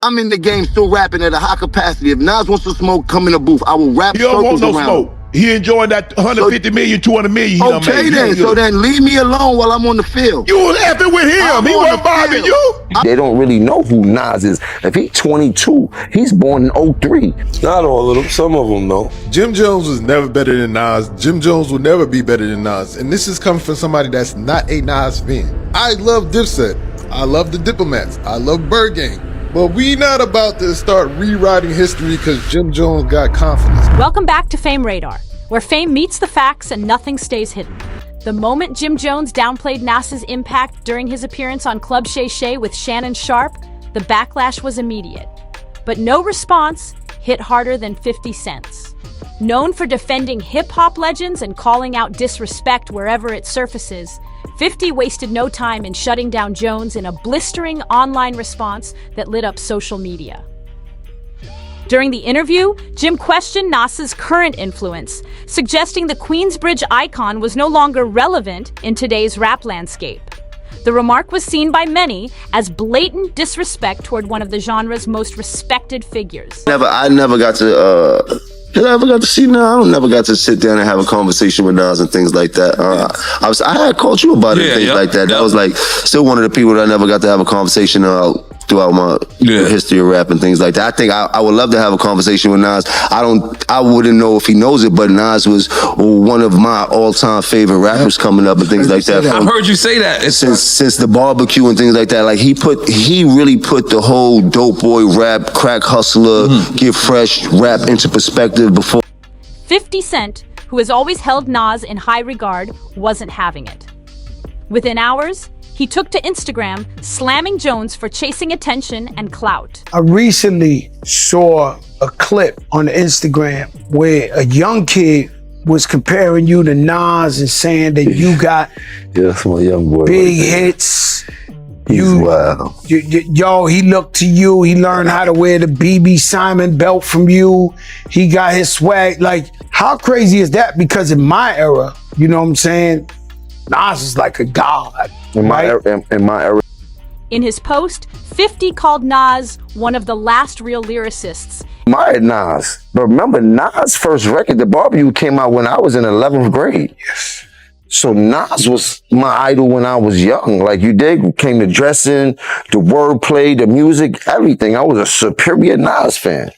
I'm in the game still rapping at a high capacity. If Nas wants to smoke, come in the booth. I will rap He don't want circles no around. smoke. He enjoying that 150 million, 200 million he done Okay made. then, so then leave me alone while I'm on the field. You was effing with him. He wasn't bothering you. They don't really know who Nas is. If he's 22, he's born in 03. Not all of them, some of them though. Jim Jones was never better than Nas. Jim Jones will never be better than Nas. And this is coming from somebody that's not a Nas fan. I love Dipset. I love the Diplomats. I love Bird Gang. But we not about to start rewriting history because Jim Jones got confidence. Welcome back to Fame Radar, where fame meets the facts and nothing stays hidden. The moment Jim Jones downplayed Nas's impact during his appearance on Club Shay Shay with Shannon Sharpe, the backlash was immediate. But no response hit harder than 50 Cent. Known for defending hip-hop legends and calling out disrespect wherever it surfaces, 50 wasted no time in shutting down Jones in a blistering online response that lit up social media. During the interview, Jim questioned Nas's current influence, suggesting the Queensbridge icon was no longer relevant in today's rap landscape. The remark was seen by many as blatant disrespect toward one of the genre's most respected figures. I never got to see Nas. I never got to sit down and have a conversation with Nas and things like that. I had called you about it and things like that. That was like still one of the people that I never got to have a conversation throughout my history of rap and things like that. I think I would love to have a conversation with Nas. I wouldn't know if he knows it, but Nas was one of my all-time favorite rappers coming up and things like that. I've heard you say that. Since the barbecue and things like that. Like he really put the whole dope boy rap, crack hustler, get fresh rap into perspective before. 50 Cent, who has always held Nas in high regard, wasn't having it. Within hours, he took to Instagram, slamming Jones for chasing attention and clout. I recently saw a clip on Instagram where a young kid was comparing you to Nas and saying that you got that's my young boy. big hits. He's wild. Yo, he looked to you. He learned how to wear the BB Simon belt from you. He got his swag. Like, how crazy is that? Because in my era, you know what I'm saying? Nas is like a god. In my era. In his post, 50 called Nas one of the last real lyricists. My Nas. But remember, Nas' first record, The Barbecue, came out when I was in 11th grade. Yes. So Nas was my idol when I was young. Like you did, came to dressing, the wordplay, the music, everything. I was a superior Nas fan.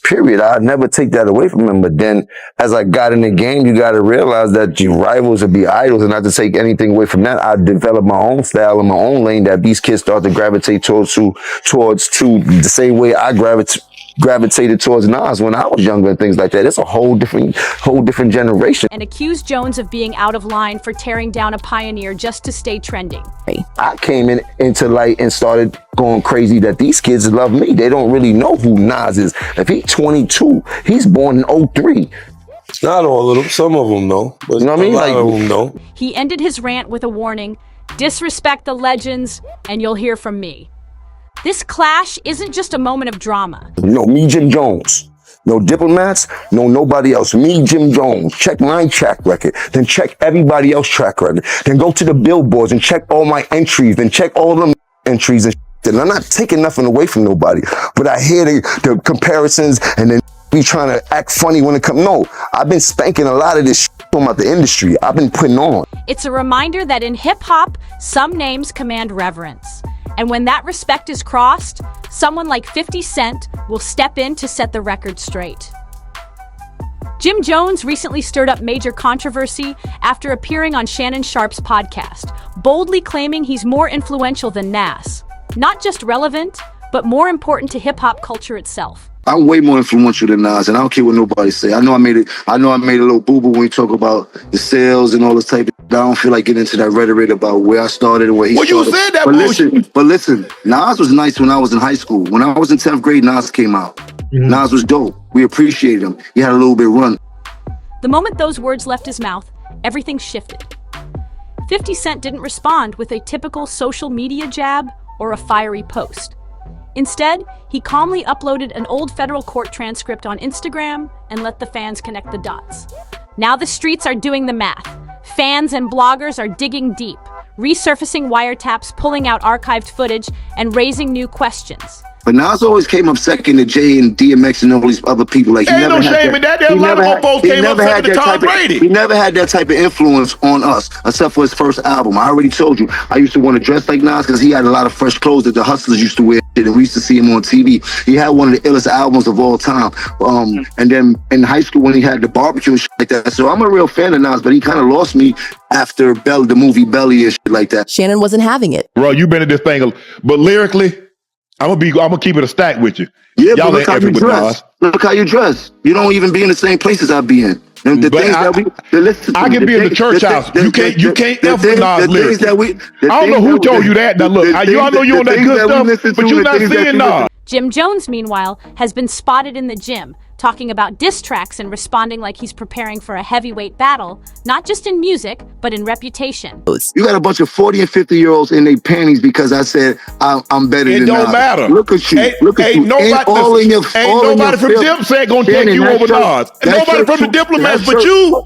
Period. I'd never take that away from him. But then as I got in the game, you got to realize that your rivals would be idols, and not to take anything away from that. I developed my own style and my own lane that these kids start to gravitate towards the same way I gravitated towards Nas when I was younger and things like that. It's a whole different generation. And accused Jones of being out of line for tearing down a pioneer just to stay trending. I came into light and started going crazy that these kids love me. They don't really know who Nas is. If he's 22, he's born in 03. Not all of them, some of them though. But you know what I mean? A lot of them don't. He ended his rant with a warning: disrespect the legends and you'll hear from me. This clash isn't just a moment of drama. No, me, Jim Jones. No diplomats, no nobody else. Me, Jim Jones. Check my track record, then check everybody else's track record. Then go to the billboards and check all my entries, then check all them entries and shit. And I'm not taking nothing away from nobody, but I hear the comparisons and then be trying to act funny when it comes. No, I've been spanking a lot of this shit about the industry. I've been putting on. It's a reminder that in hip-hop, some names command reverence. And when that respect is crossed, someone like 50 Cent will step in to set the record straight. Jim Jones recently stirred up major controversy after appearing on Shannon Sharpe's podcast, boldly claiming he's more influential than Nas. Not just relevant, but more important to hip-hop culture itself. I'm way more influential than Nas, and I don't care what nobody say. I know I made a little boo-boo when you talk about the sales and all this type of. I don't feel like getting into that rhetoric about where I started and where he started. You said that bullshit. But listen, Nas was nice when I was in high school. When I was in 10th grade, Nas came out. Nas was dope. We appreciated him. He had a little bit run. The moment those words left his mouth, everything shifted. 50 Cent didn't respond with a typical social media jab or a fiery post. Instead, he calmly uploaded an old federal court transcript on Instagram and let the fans connect the dots. Now the streets are doing the math. Fans and bloggers are digging deep, resurfacing wiretaps, pulling out archived footage, and raising new questions. But Nas always came up second to Jay and DMX and all these other people. Like, Ain't no shame in that. There's a lot of more folks came up second to Tom Brady. He never had that type of influence on us, except for his first album. I already told you, I used to want to dress like Nas because he had a lot of fresh clothes that the hustlers used to wear, and we used to see him on TV. He had one of the illest albums of all time. And then in high school when he had the barbecue and shit like that. So I'm a real fan of Nas, but he kind of lost me after the movie Belly and shit like that. Shannon wasn't having it. Bro, you been in this thing, but lyrically, I'm gonna keep it a stack with you. Yeah, Y'all but look how you dress. Look how you dress. You don't even be in the same places I be in. And the things that we listen to, I can be in the church house. You can't F with Nas lyrics. I don't know who told you that. Now look, I know you on that good stuff, but you're not seeing Nas. Jim Jones, meanwhile, has been spotted in the gym, talking about diss tracks and responding like he's preparing for a heavyweight battle, not just in music, but in reputation. You got a bunch of 40 and 50-year-olds in their panties because I said I'm better than Nas. It don't matter. Look at you. Look at you. Nobody from Dipset gonna take you over Nas. Nobody from the Diplomats but you.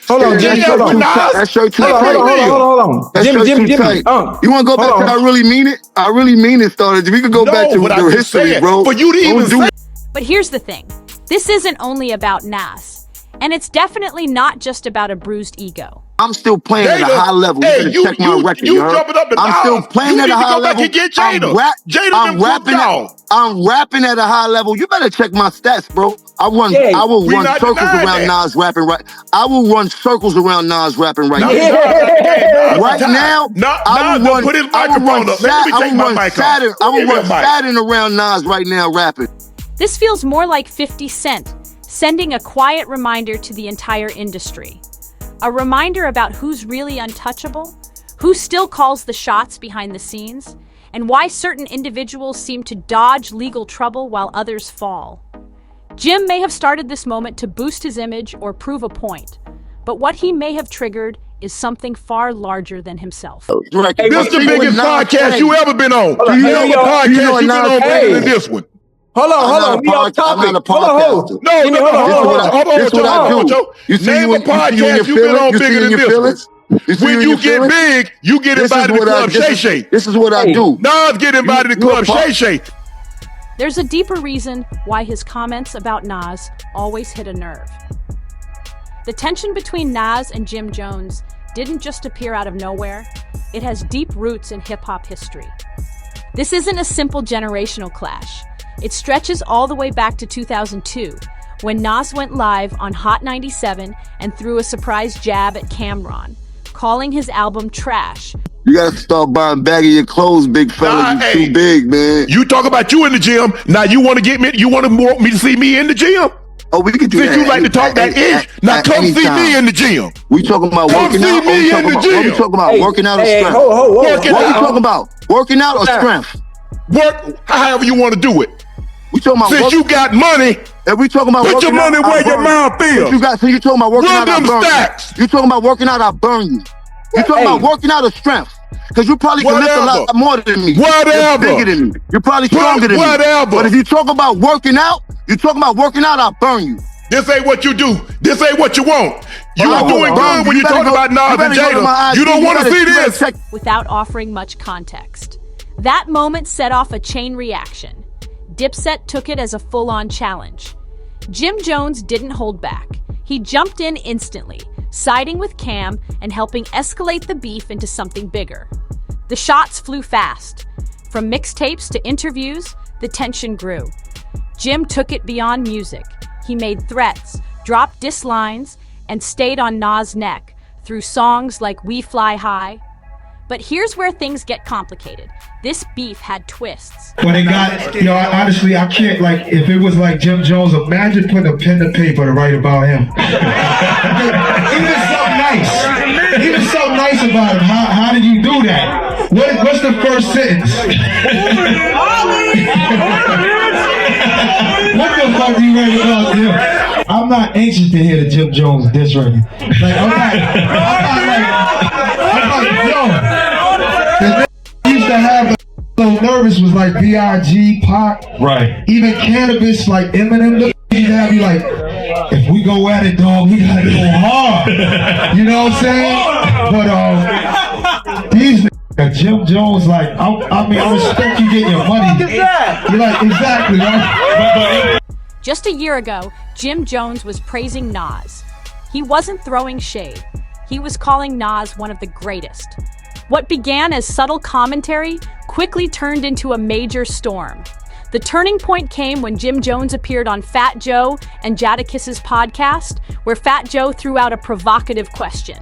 Hold on, Jim. Hold on. That shirt too tight. Hold on. Jim. You want to go back to I Really Mean It? I Really Mean It started. We could go back to the history, bro. For you to even say. But here's the thing. This isn't only about Nas. And it's definitely not just about a bruised ego. I'm still playing at a high level. Hey, you check my record, you jumping up the I'm still playing at a high level. I'm rapping at a high level. You better check my stats, bro. I will run circles around Nas rapping right. I will run circles around Nas rapping right now. Right now, I will run Saturn around Nas right now rapping. This feels more like 50 Cent, sending a quiet reminder to the entire industry. A reminder about who's really untouchable, who still calls the shots behind the scenes, and why certain individuals seem to dodge legal trouble while others fall. Jim may have started this moment to boost his image or prove a point, but what he may have triggered is something far larger than himself. This is the biggest podcast you ever been on. Do you know the podcast you've been on bigger than this one? Hold on. We off topic. I'm not a podcaster. Hold on. This is what I do. You see Name a podcast you've been on bigger than this one. When you get big, you get invited to Club Shay Shay. This is what I do. Nas get invited to Club Shay Shay. There's a deeper reason why his comments about Nas always hit a nerve. The tension between Nas and Jim Jones didn't just appear out of nowhere. It has deep roots in hip-hop history. This isn't a simple generational clash. It stretches all the way back to 2002, when Nas went live on Hot 97 and threw a surprise jab at Cam'ron, calling his album trash. You gotta start buying baggy your clothes, big fella. You too big, man. You talk about you in the gym. Now you want to get me? You want me to see me in the gym? Oh, we can do that. Since you like to talk that ish, now come see me in the gym. We talking about working out. What we talking about? Working out or strength? What are you talking about? Working out or strength? Work however you want to do it. We talking about since you got money. And we talking about put your money where your mouth feels. So you talking about working out? I burn you. You talking about working out? I burn you. You talking about working out or strength? Because you probably can lift a lot more than me. Whatever. You're bigger than me. You're probably stronger than me. But if you talk about working out, I'll burn you. This ain't what you do. This ain't what you want. You are doing good when you talk about Nas and Jada. You don't want to see this. Without offering much context. That moment set off a chain reaction. Dipset took it as a full-on challenge. Jim Jones didn't hold back. He jumped in instantly, siding with Cam and helping escalate the beef into something bigger. The shots flew fast. From mixtapes to interviews, the tension grew. Jim took it beyond music. He made threats, dropped diss lines, and stayed on Nas' neck through songs like We Fly High. But here's where things get complicated. This beef had twists. When it got, honestly, I can't, if it was like Jim Jones, imagine putting a pen to paper to write about him. He was so nice. He was so nice about him. How did you do that? What's the first sentence? What the fuck do you write about him? I'm not anxious to hear the Jim Jones diss record. I'm like, yo. Used to have so nervous was like B.I.G., Pac, right? Even Cannabis, like Eminem, used to have you like, if we go at it, dog, we gotta go hard. You know what I'm saying? But these That Jim Jones, like, I respect you getting your money. You're like, exactly, right? Just a year ago, Jim Jones was praising Nas. He wasn't throwing shade. He was calling Nas one of the greatest. What began as subtle commentary quickly turned into a major storm. The turning point came when Jim Jones appeared on Fat Joe and Jadakiss' podcast, where Fat Joe threw out a provocative question.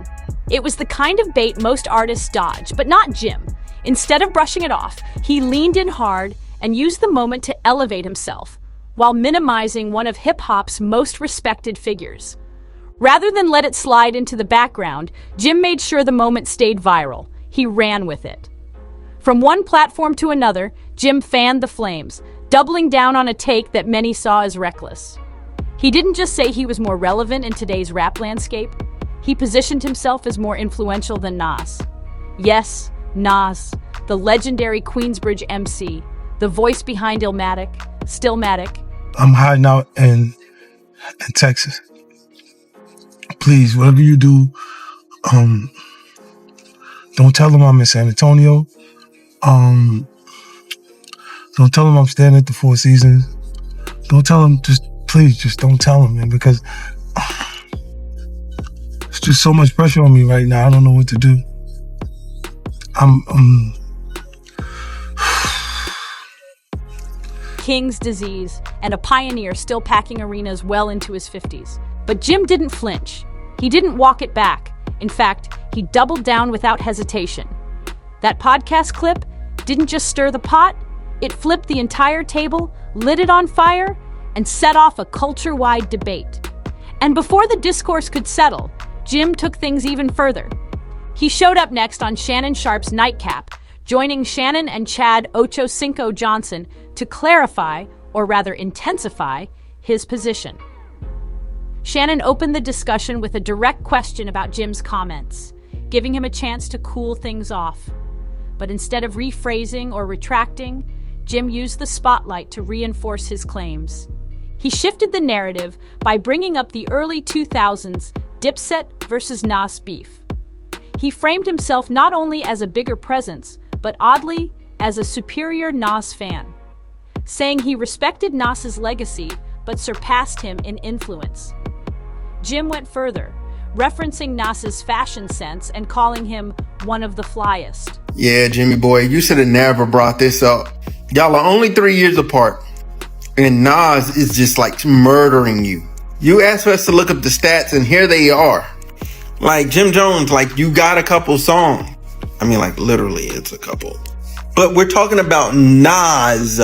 It was the kind of bait most artists dodge, but not Jim. Instead of brushing it off, he leaned in hard and used the moment to elevate himself, while minimizing one of hip-hop's most respected figures. Rather than let it slide into the background, Jim made sure the moment stayed viral. He ran with it. From one platform to another, Jim fanned the flames, doubling down on a take that many saw as reckless. He didn't just say he was more relevant in today's rap landscape. He positioned himself as more influential than Nas. Yes, Nas, the legendary Queensbridge MC, the voice behind Illmatic, Stillmatic. I'm hiding out in Texas. Please, whatever you do, don't tell them I'm in San Antonio. Don't tell them I'm staying at the Four Seasons. Don't tell them, please don't tell them, man, because it's just so much pressure on me right now. I don't know what to do. King's disease, and a pioneer still packing arenas well into his 50s. But Jim didn't flinch. He didn't walk it back. In fact, he doubled down without hesitation. That podcast clip didn't just stir the pot, it flipped the entire table, lit it on fire, and set off a culture-wide debate. And before the discourse could settle, Jim took things even further. He showed up next on Shannon Sharpe's Nightcap, joining Shannon and Chad Ocho Cinco Johnson to clarify, or rather intensify, his position. Shannon opened the discussion with a direct question about Jim's comments, giving him a chance to cool things off. But instead of rephrasing or retracting, Jim used the spotlight to reinforce his claims. He shifted the narrative by bringing up the early 2000s Dipset versus Nas beef. He framed himself not only as a bigger presence, but oddly, as a superior Nas fan, saying he respected Nas's legacy but surpassed him in influence. Jim went further, referencing Nas's fashion sense and calling him one of the flyest. Yeah, Jimmy boy, you should have never brought this up. Y'all are only 3 years apart, and Nas is just like murdering you. You asked us to look up the stats, and here they are. Like Jim Jones, like you got a couple songs. I mean, like literally, it's a couple. But we're talking about Nas.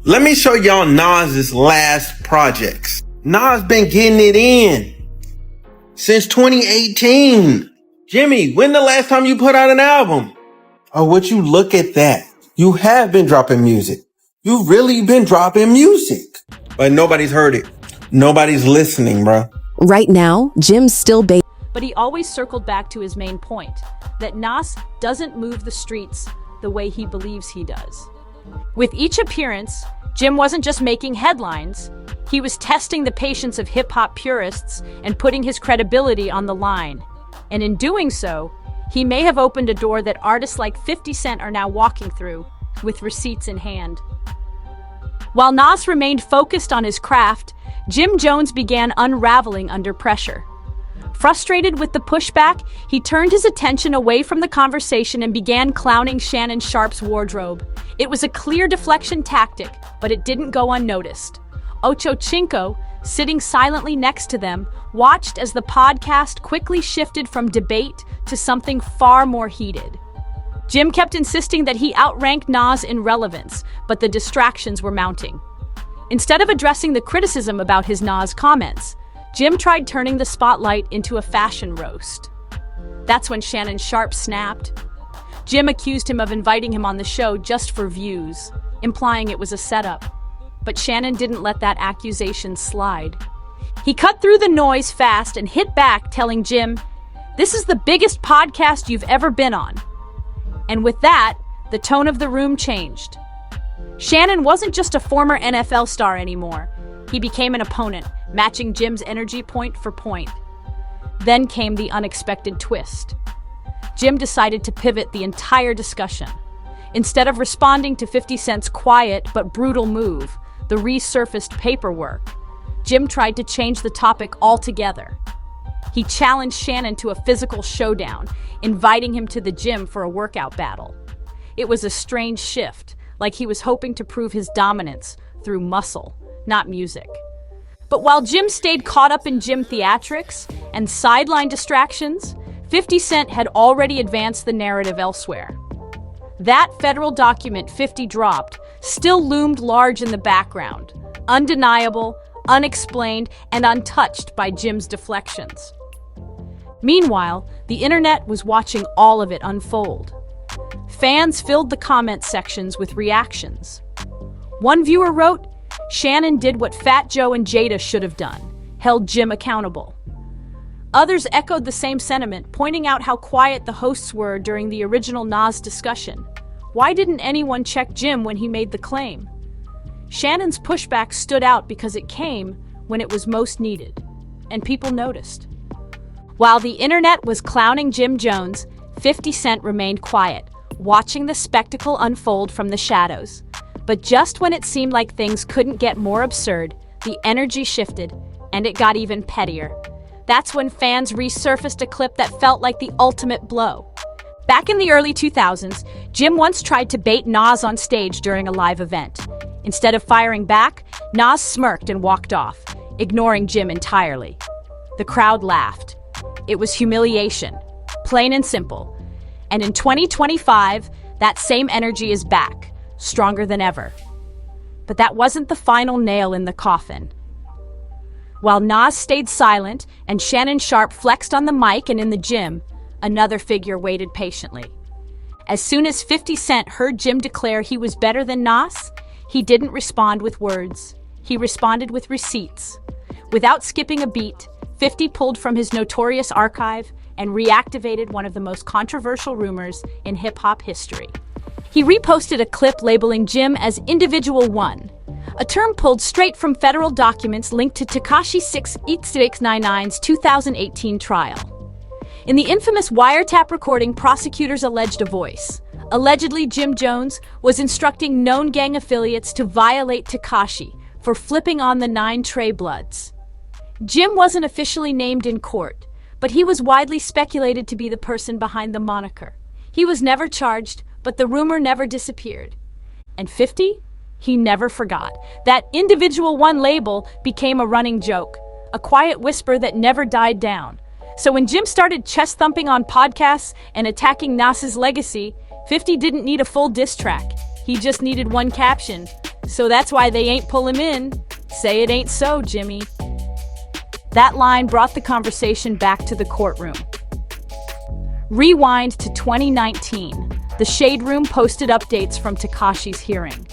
Let me show y'all Nas's last projects. Nas been getting it in since 2018. Jimmy, when the last time you put out an album? Oh, would you look at that? You have been dropping music. You've really been dropping music. But nobody's heard it. Nobody's listening, bro. Right now, Jim's still But he always circled back to his main point, that Nas doesn't move the streets the way he believes he does. With each appearance, Jim wasn't just making headlines, he was testing the patience of hip-hop purists and putting his credibility on the line. And in doing so, he may have opened a door that artists like 50 Cent are now walking through, with receipts in hand. While Nas remained focused on his craft, Jim Jones began unraveling under pressure. Frustrated with the pushback, he turned his attention away from the conversation and began clowning Shannon Sharpe's wardrobe. It was a clear deflection tactic, but it didn't go unnoticed. Ocho Cinco, sitting silently next to them, watched as the podcast quickly shifted from debate to something far more heated. Jim kept insisting that he outranked Nas in relevance, but the distractions were mounting. Instead of addressing the criticism about his Nas comments, Jim tried turning the spotlight into a fashion roast. That's when Shannon Sharpe snapped. Jim accused him of inviting him on the show just for views, implying it was a setup. But Shannon didn't let that accusation slide. He cut through the noise fast and hit back, telling Jim, "This is the biggest podcast you've ever been on." And with that, the tone of the room changed. Shannon wasn't just a former NFL star anymore. He became an opponent, matching Jim's energy point for point. Then came the unexpected twist. Jim decided to pivot the entire discussion. Instead of responding to 50 Cent's quiet but brutal move, the resurfaced paperwork, Jim tried to change the topic altogether. He challenged Shannon to a physical showdown, inviting him to the gym for a workout battle. It was a strange shift, like he was hoping to prove his dominance through muscle, not music. But while Jim stayed caught up in gym theatrics and sideline distractions, 50 Cent had already advanced the narrative elsewhere. That federal document 50 dropped still loomed large in the background, undeniable, unexplained, and untouched by Jim's deflections. Meanwhile, the internet was watching all of it unfold. Fans filled the comment sections with reactions. One viewer wrote, "Shannon did what Fat Joe and Jada should have done, held Jim accountable." Others echoed the same sentiment, pointing out how quiet the hosts were during the original Nas discussion. Why didn't anyone check Jim when he made the claim? Shannon's pushback stood out because it came when it was most needed, and people noticed. While the internet was clowning Jim Jones, 50 Cent remained quiet, watching the spectacle unfold from the shadows. But just when it seemed like things couldn't get more absurd, the energy shifted, and it got even pettier. That's when fans resurfaced a clip that felt like the ultimate blow. Back in the early 2000s, Jim once tried to bait Nas on stage during a live event. Instead of firing back, Nas smirked and walked off, ignoring Jim entirely. The crowd laughed. It was humiliation, plain and simple. And in 2025, that same energy is back, stronger than ever. But that wasn't the final nail in the coffin. While Nas stayed silent and Shannon Sharpe flexed on the mic and in the gym, another figure waited patiently. As soon as 50 Cent heard Jim declare he was better than Nas, he didn't respond with words. He responded with receipts. Without skipping a beat, 50 pulled from his notorious archive and reactivated one of the most controversial rumors in hip-hop history. He reposted a clip labeling Jim as Individual 1, a term pulled straight from federal documents linked to Tekashi 68699's 2018 trial. In the infamous wiretap recording, prosecutors alleged a voice. Allegedly, Jim Jones was instructing known gang affiliates to violate Tekashi for flipping on the 9 Trey Bloods. Jim wasn't officially named in court, but he was widely speculated to be the person behind the moniker. He was never charged, but the rumor never disappeared. And 50? He never forgot. That Individual 1 label became a running joke, a quiet whisper that never died down. So when Jim started chest thumping on podcasts and attacking Nas's legacy, 50 didn't need a full diss track. He just needed one caption. So that's why they ain't pull him in. Say it ain't so, Jimmy. That line brought the conversation back to the courtroom. Rewind to 2019. The Shade Room posted updates from Tekashi's hearing.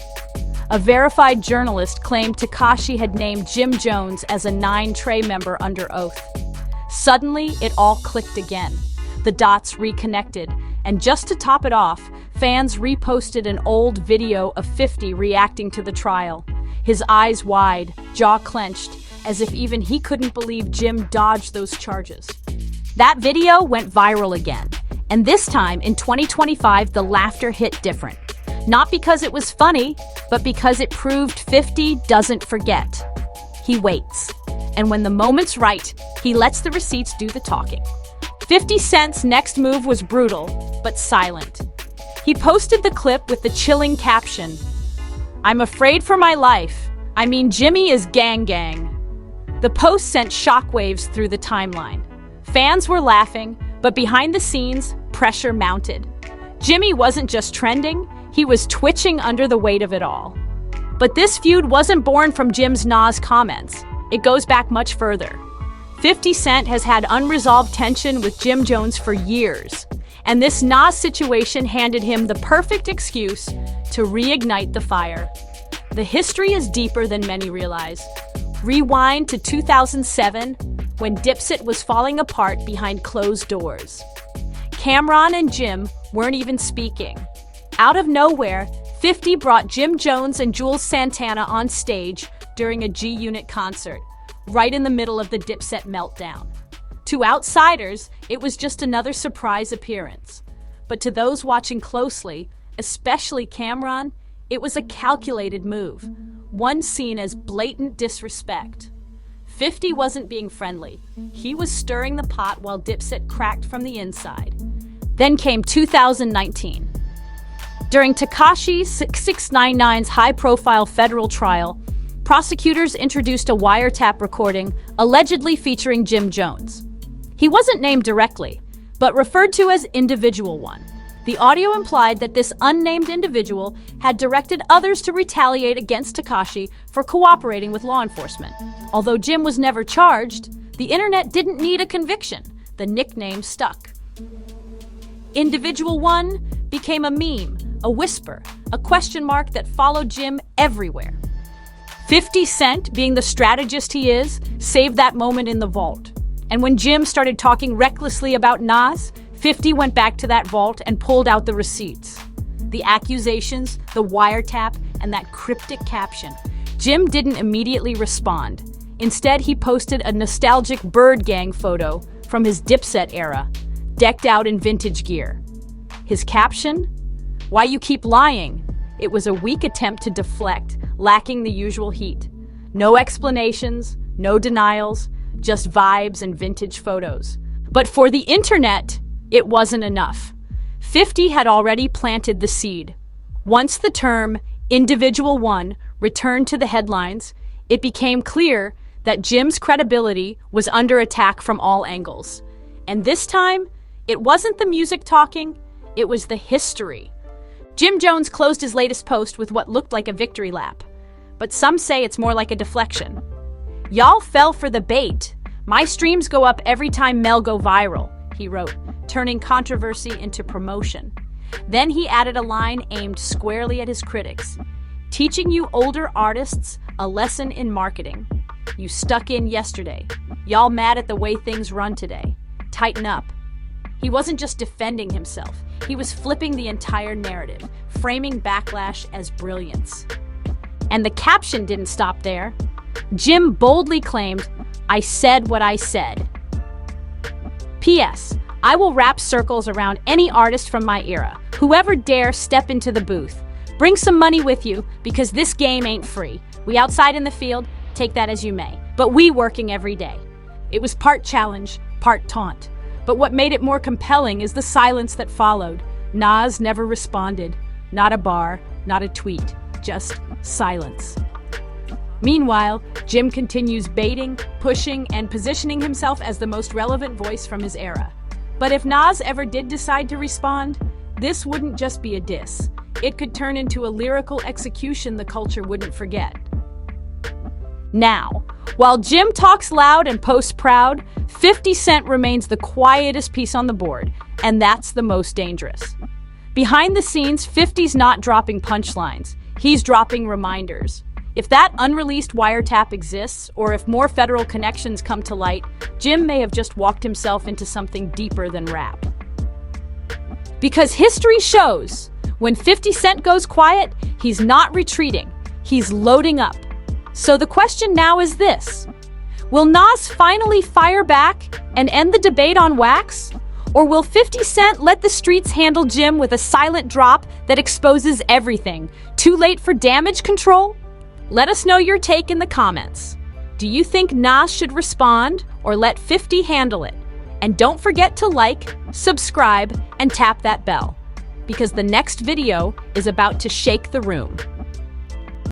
A verified journalist claimed Tekashi had named Jim Jones as a 9 Trey member under oath. Suddenly, it all clicked again. The dots reconnected, and just to top it off, fans reposted an old video of 50 reacting to the trial. His eyes wide, jaw clenched, as if even he couldn't believe Jim dodged those charges. That video went viral again, and this time in 2025, the laughter hit different. Not because it was funny, but because it proved 50 doesn't forget. He waits. And when the moment's right, he lets the receipts do the talking. 50 Cent's next move was brutal, but silent. He posted the clip with the chilling caption, "I'm afraid for my life. I mean, Jimmy is gang gang." The post sent shockwaves through the timeline. Fans were laughing, but behind the scenes, pressure mounted. Jimmy wasn't just trending, he was twitching under the weight of it all. But this feud wasn't born from Jim's Nas comments. It goes back much further. 50 Cent has had unresolved tension with Jim Jones for years, and this Nas situation handed him the perfect excuse to reignite the fire. The history is deeper than many realize. Rewind to 2007, when Dipset was falling apart behind closed doors. Cameron and Jim weren't even speaking. Out of nowhere, 50 brought Jim Jones and Jules Santana on stage during a G-Unit concert, right in the middle of the Dipset meltdown. To outsiders, it was just another surprise appearance. But to those watching closely, especially Cameron, it was a calculated move, one seen as blatant disrespect. 50 wasn't being friendly. He was stirring the pot while Dipset cracked from the inside. Then came 2019. During Tekashi 6ix9ine's high-profile federal trial, prosecutors introduced a wiretap recording allegedly featuring Jim Jones. He wasn't named directly, but referred to as Individual One. The audio implied that this unnamed individual had directed others to retaliate against Tekashi for cooperating with law enforcement. Although Jim was never charged, the internet didn't need a conviction. The nickname stuck. Individual One became a meme, a whisper, a question mark that followed Jim everywhere. 50 Cent, being the strategist he is, saved that moment in the vault. And when Jim started talking recklessly about Nas, 50 went back to that vault and pulled out the receipts. The accusations, the wiretap, and that cryptic caption. Jim didn't immediately respond. Instead, he posted a nostalgic Bird Gang photo from his Dipset era, decked out in vintage gear. His caption? "Why you keep lying?" It was a weak attempt to deflect, lacking the usual heat. No explanations, no denials, just vibes and vintage photos. But for the internet, it wasn't enough. 50 had already planted the seed. Once the term Individual One returned to the headlines, it became clear that Jim's credibility was under attack from all angles. And this time, it wasn't the music talking, it was the history. Jim Jones closed his latest post with what looked like a victory lap, but some say it's more like a deflection. "Y'all fell for the bait. My streams go up every time Mel go viral," he wrote, turning controversy into promotion. Then he added a line aimed squarely at his critics, "Teaching you older artists a lesson in marketing. You stuck in yesterday. Y'all mad at the way things run today. Tighten up." He wasn't just defending himself, he was flipping the entire narrative, framing backlash as brilliance. And the caption didn't stop there. Jim boldly claimed, "I said what I said. P.S. I will wrap circles around any artist from my era. Whoever dare step into the booth. Bring some money with you, because this game ain't free. We outside in the field, take that as you may. But we working every day." It was part challenge, part taunt. But what made it more compelling is the silence that followed. Nas never responded. Not a bar, not a tweet, just silence. Meanwhile, Jim continues baiting, pushing, and positioning himself as the most relevant voice from his era. But if Nas ever did decide to respond, this wouldn't just be a diss. It could turn into a lyrical execution the culture wouldn't forget. Now, while Jim talks loud and posts proud, 50 Cent remains the quietest piece on the board, and that's the most dangerous. Behind the scenes, 50's not dropping punchlines, he's dropping reminders. If that unreleased wiretap exists, or if more federal connections come to light, Jim may have just walked himself into something deeper than rap. Because history shows, when 50 Cent goes quiet, he's not retreating, he's loading up. So the question now is this: will Nas finally fire back and end the debate on wax? Or will 50 Cent let the streets handle Jim with a silent drop that exposes everything? Too late for damage control? Let us know your take in the comments. Do you think Nas should respond or let 50 handle it? And don't forget to like, subscribe, and tap that bell, because the next video is about to shake the room.